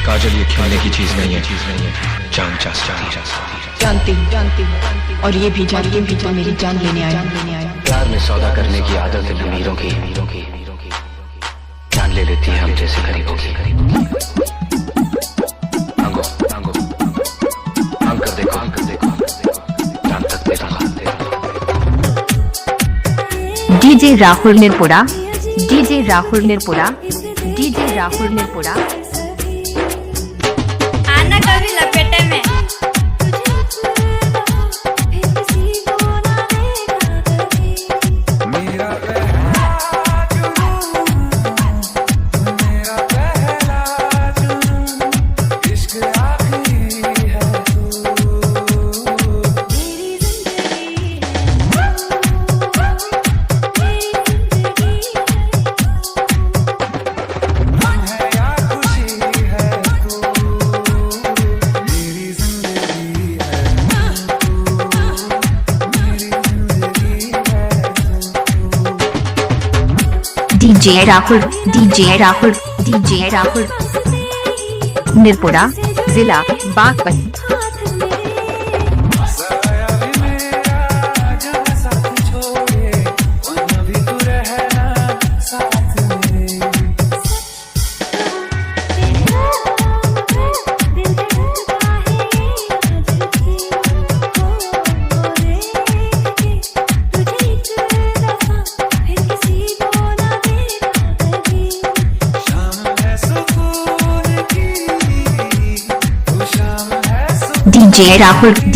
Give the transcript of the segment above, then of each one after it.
काजल ये खेलने की चीज नहीं है, जान जानती और ये भी तो मेरी जान लेने आया। प्यार में सौदा करने की आदत है अमीरों की, जान ले लेती है हम जैसे गरीबों की। मांगो मांग कर देखो, जान तक दे रहा। डीजे राहुल निर्पुरा आना कभी लपेटे में। डीजे राहुल निर्पुरा जिला बागपत।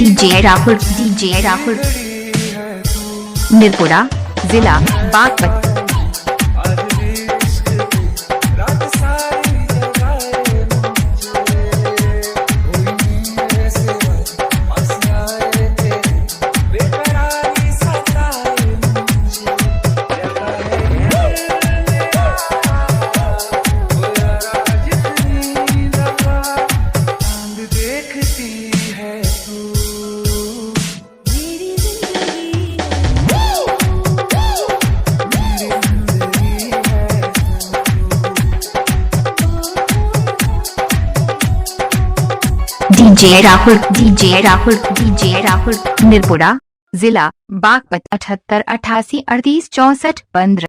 डीजे राहुल निर्पुरा जिला बागपत। डीजे राहुल निर्पुरा जिला बागपत 78 88 38 64 15।